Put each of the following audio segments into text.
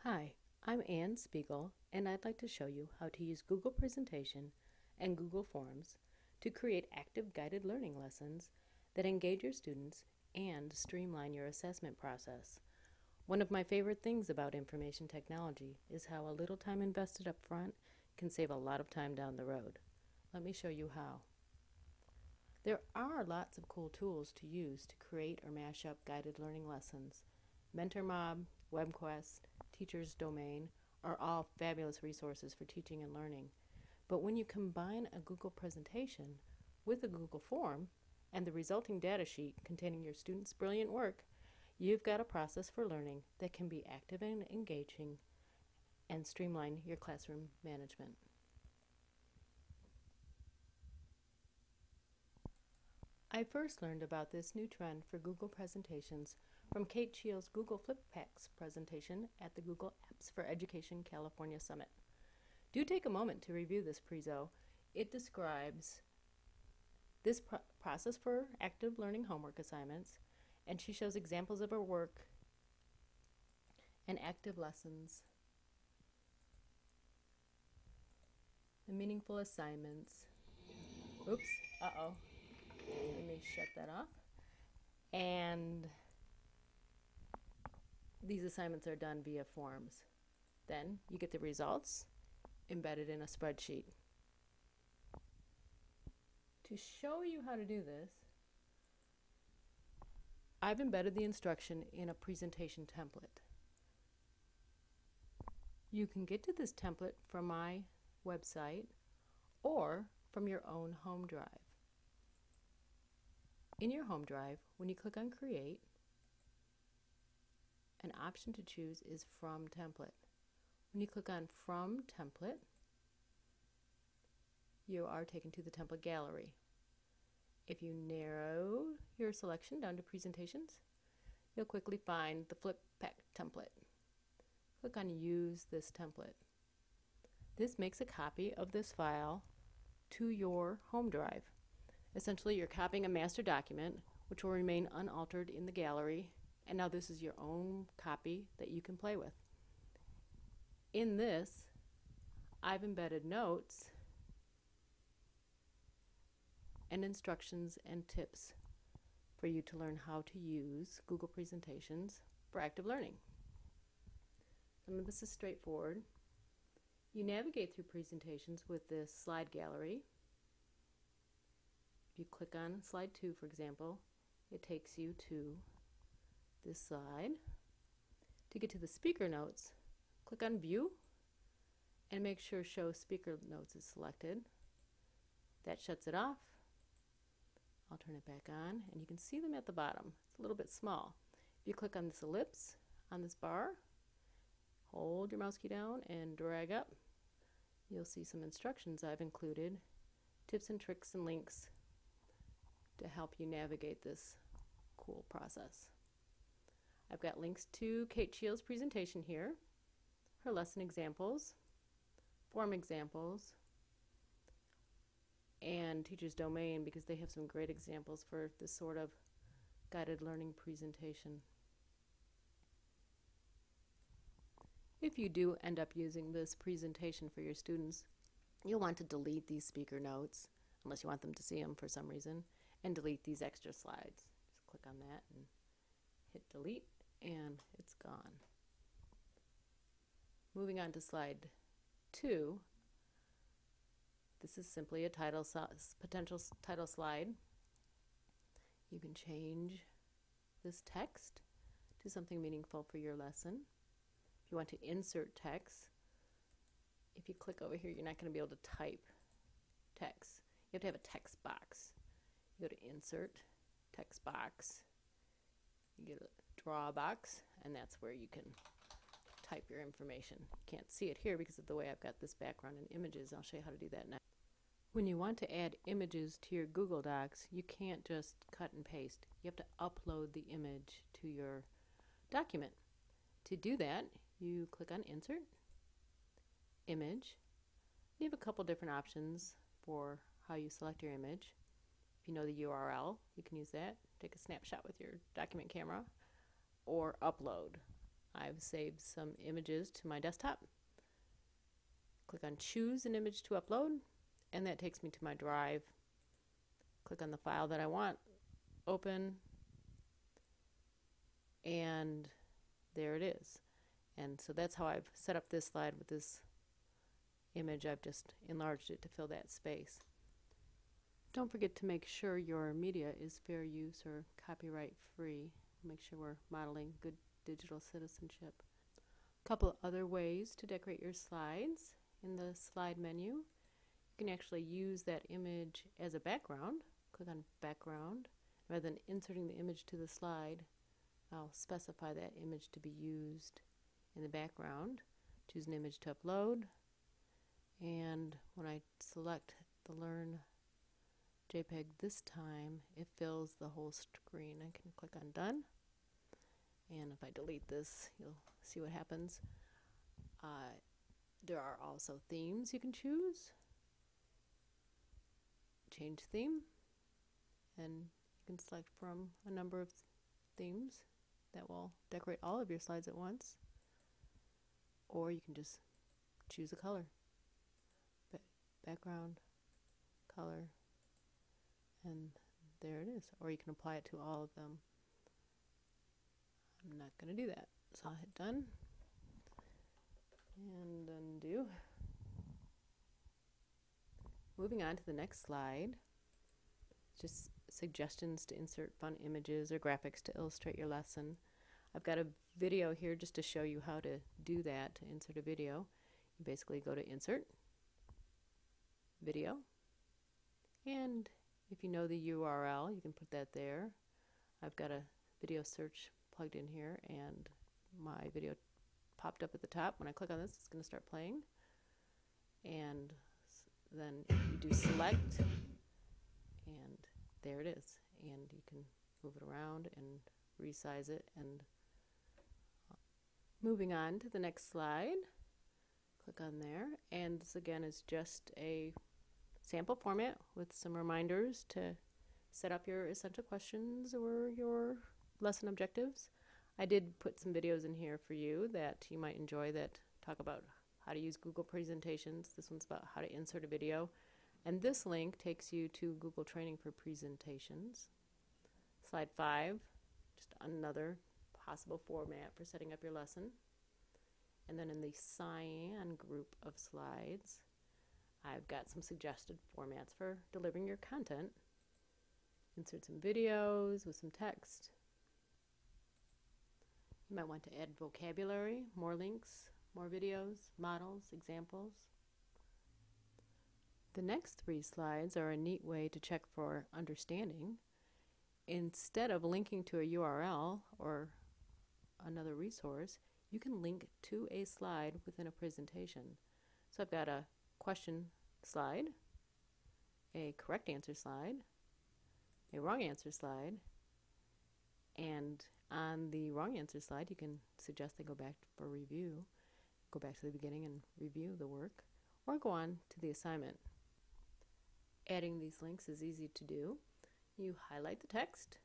Hi, I'm Ann Spiegel, and I'd like to show you how to use Google Presentation and Google Forms to create active guided learning lessons that engage your students and streamline your assessment process. One of my favorite things about information technology is how a little time invested up front can save a lot of time down the road. Let me show you how. There are lots of cool tools to use to create or mash up guided learning lessons. MentorMob, WebQuest, Teacher's Domain are all fabulous resources for teaching and learning. But when you combine a Google presentation with a Google form and the resulting data sheet containing your students' brilliant work, you've got a process for learning that can be active and engaging and streamline your classroom management. I first learned about this new trend for Google presentations from Kate Cheell's Google FlipPaks presentation at the Google Apps for Education California Summit. Do take a moment to review this prezo. It describes this process for active learning homework assignments, and she shows examples of her work and active lessons, the meaningful assignments. Oops, uh-oh. Let me shut that off. And these assignments are done via forms. Then you get the results embedded in a spreadsheet. To show you how to do this, I've embedded the instruction in a presentation template. You can get to this template from my website or from your own home drive. In your home drive, when you click on Create, an option to choose is From Template. When you click on From Template, you are taken to the template gallery. If you narrow your selection down to presentations, you'll quickly find the FlipPak template. Click on Use this template. This makes a copy of this file to your home drive. Essentially, you're copying a master document, which will remain unaltered in the gallery, and now this is your own copy that you can play with. In this, I've embedded notes and instructions and tips for you to learn how to use Google Presentations for active learning. Some of this is straightforward. You navigate through presentations with this slide gallery. If you click on slide 2, for example, it takes you to this slide. To get to the speaker notes, click on View and make sure Show Speaker Notes is selected. That shuts it off. I'll turn it back on, and you can see them at the bottom. It's a little bit small. If you click on this ellipse on this bar, hold your mouse key down and drag up, you'll see some instructions I've included, tips and tricks and links to help you navigate this cool process. I've got links to Kate Cheell's presentation here, her lesson examples, form examples, and Teacher's Domain, because they have some great examples for this sort of guided learning presentation. If you do end up using this presentation for your students, you'll want to delete these speaker notes, unless you want them to see them for some reason, and delete these extra slides. Just click on that and hit delete, and it's gone. Moving on to slide 2, this is simply a potential title slide. You can change this text to something meaningful for your lesson. If you want to insert text, if you click over here, you're not going to be able to type text. You have to have a text box. You go to Insert, Text Box, you get a draw box, and that's where you can type your information. You can't see it here because of the way I've got this background and images. I'll show you how to do that next. When you want to add images to your Google Docs, you can't just cut and paste. You have to upload the image to your document. To do that, you click on Insert, Image. You have a couple different options for how you select your image. If you know the URL, you can use that. Take a snapshot with your document camera, or upload. I've saved some images to my desktop. Click on choose an image to upload, and that takes me to my drive. Click on the file that I want, open, and there it is. And so that's how I've set up this slide with this image. I've just enlarged it to fill that space. Don't forget to make sure your media is fair use or copyright free. Make sure we're modeling good digital citizenship. A couple of other ways to decorate your slides. In the slide menu, you can actually use that image as a background. Click on background. Rather than inserting the image to the slide, I'll specify that image to be used in the background. Choose an image to upload, and when I select the Learn JPEG this time, it fills the whole screen. I can click on done, and if I delete this, you'll see what happens. There are also themes you can choose. Change theme, and you can select from a number of themes that will decorate all of your slides at once, or you can just choose a color. Background, color, and there it is. Or you can apply it to all of them. I'm not going to do that, so I'll hit done and undo. Moving on to the next slide, just suggestions to insert fun images or graphics to illustrate your lesson. I've got a video here just to show you how to do that, to insert a video. You basically go to Insert, Video, and if you know the URL, you can put that there. I've got a video search plugged in here, and my video popped up at the top. When I click on this, it's going to start playing, and then you do select, and there it is, and you can move it around and resize it. And moving on to the next slide, click on there, and this again is just a sample format with some reminders to set up your essential questions or your lesson objectives. I did put some videos in here for you that you might enjoy that talk about how to use Google Presentations. This one's about how to insert a video, and this link takes you to Google Training for Presentations. Slide 5, just another possible format for setting up your lesson. And then in the cyan group of slides, I've got some suggested formats for delivering your content. Insert some videos with some text. You might want to add vocabulary, more links, more videos, models, examples. The next 3 slides are a neat way to check for understanding. Instead of linking to a URL or another resource, you can link to a slide within a presentation. So I've got a question slide, a correct answer slide, a wrong answer slide, and on the wrong answer slide you can suggest they go back for review, go back to the beginning and review the work, or go on to the assignment. Adding these links is easy to do. You highlight the text,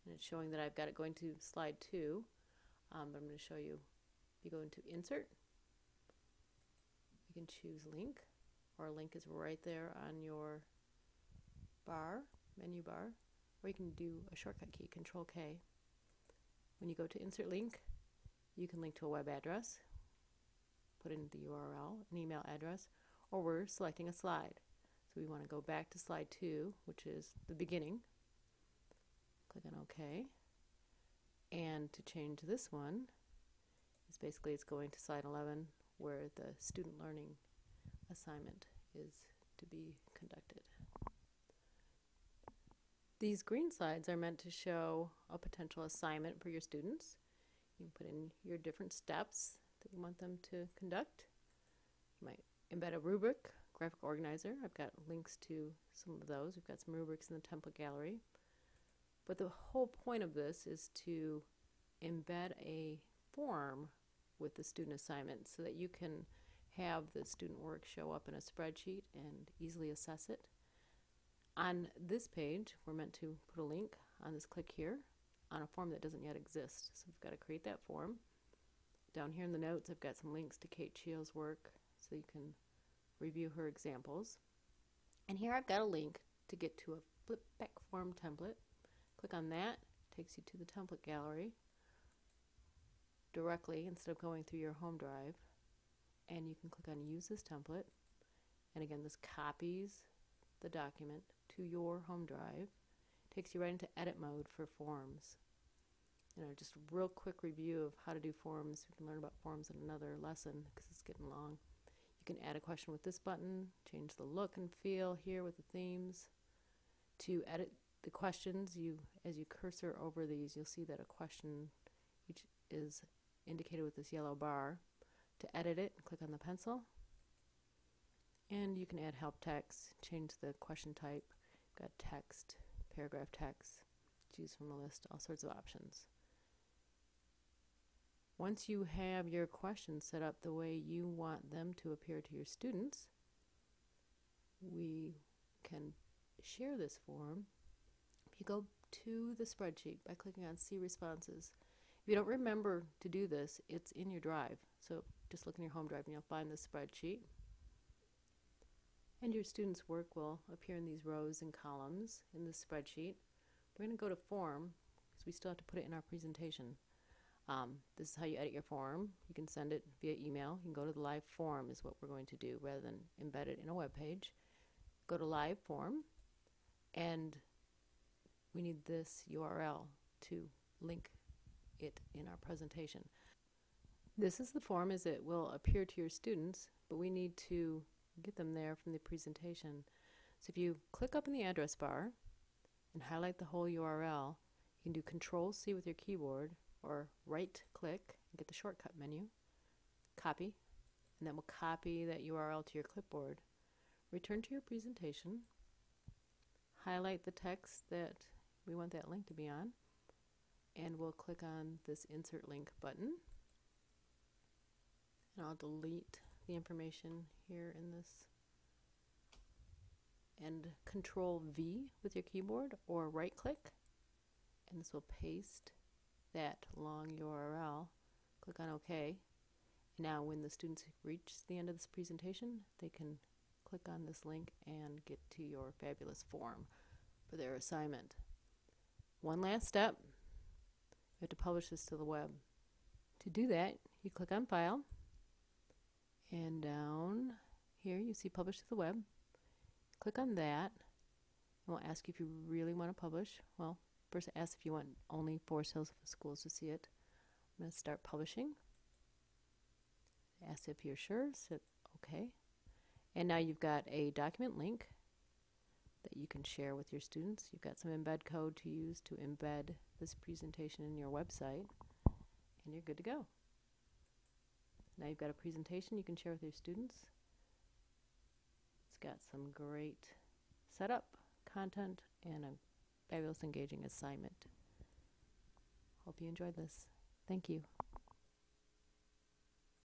and it's showing that I've got it going to slide 2, but I'm going to show you. You go into Insert, you can choose Link, or a link is right there on your menu bar, or you can do a shortcut key, Control K. When you go to Insert Link, you can link to a web address, put in the URL, an email address, or we're selecting a slide. So we want to go back to slide 2, which is the beginning. Click on OK. And to change this one, it's going to slide 11, where the student learning assignment is to be conducted. These green slides are meant to show a potential assignment for your students. You can put in your different steps that you want them to conduct. You might embed a rubric, graphic organizer. I've got links to some of those. We've got some rubrics in the template gallery. But the whole point of this is to embed a form with the student assignment so that you can have the student work show up in a spreadsheet and easily assess it. On this page, we're meant to put a link on this click here on a form that doesn't yet exist. So we've got to create that form. Down here in the notes, I've got some links to Kate Cheo's work so you can review her examples. And here I've got a link to get to a flip-back form template. Click on that, takes you to the template gallery directly instead of going through your home drive. And you can click on Use this template. And again, this copies the document to your home drive. Takes you right into edit mode for forms. Just a real quick review of how to do forms. You can learn about forms in another lesson because it's getting long. You can add a question with this button, change the look and feel here with the themes. To edit the questions, as you cursor over these, you'll see that a question each is indicated with this yellow bar. To edit it, click on the pencil. And you can add help text, change the question type. Got text, paragraph text, choose from a list, all sorts of options. Once you have your questions set up the way you want them to appear to your students, we can share this form. If you go to the spreadsheet by clicking on See Responses, if you don't remember to do this, it's in your drive. So just look in your home drive and you'll find the spreadsheet. And your students' work will appear in these rows and columns in this spreadsheet. We're going to go to Form because we still have to put it in our presentation. This is how you edit your form. You can send it via email. You can go to the live form is what we're going to do rather than embed it in a web page. Go to live form, and we need this URL to link it in our presentation. This is the form as it will appear to your students, but we need to get them there from the presentation. So if you click up in the address bar and highlight the whole URL, you can do Control-C with your keyboard or right-click and get the shortcut menu, copy, and that will copy that URL to your clipboard. Return to your presentation, highlight the text that we want that link to be on, and we'll click on this Insert Link button. And I'll delete the information here in this. And Control-V with your keyboard or right-click, and this will paste that long URL. Click on OK. Now when the students reach the end of this presentation, they can click on this link and get to your fabulous form for their assignment. One last step, you have to publish this to the web. To do that, you click on File, and down here you see Publish to the Web. Click on that, and we'll ask you if you really want to publish. Well, first ask if you want only Forest Hills schools to see it. I'm going to start publishing. Ask if you're sure, so OK. And now you've got a document link that you can share with your students. You've got some embed code to use to embed this presentation in your website, and you're good to go. Now you've got a presentation you can share with your students. It's got some great setup, content, and a fabulous engaging assignment. Hope you enjoyed this. Thank you.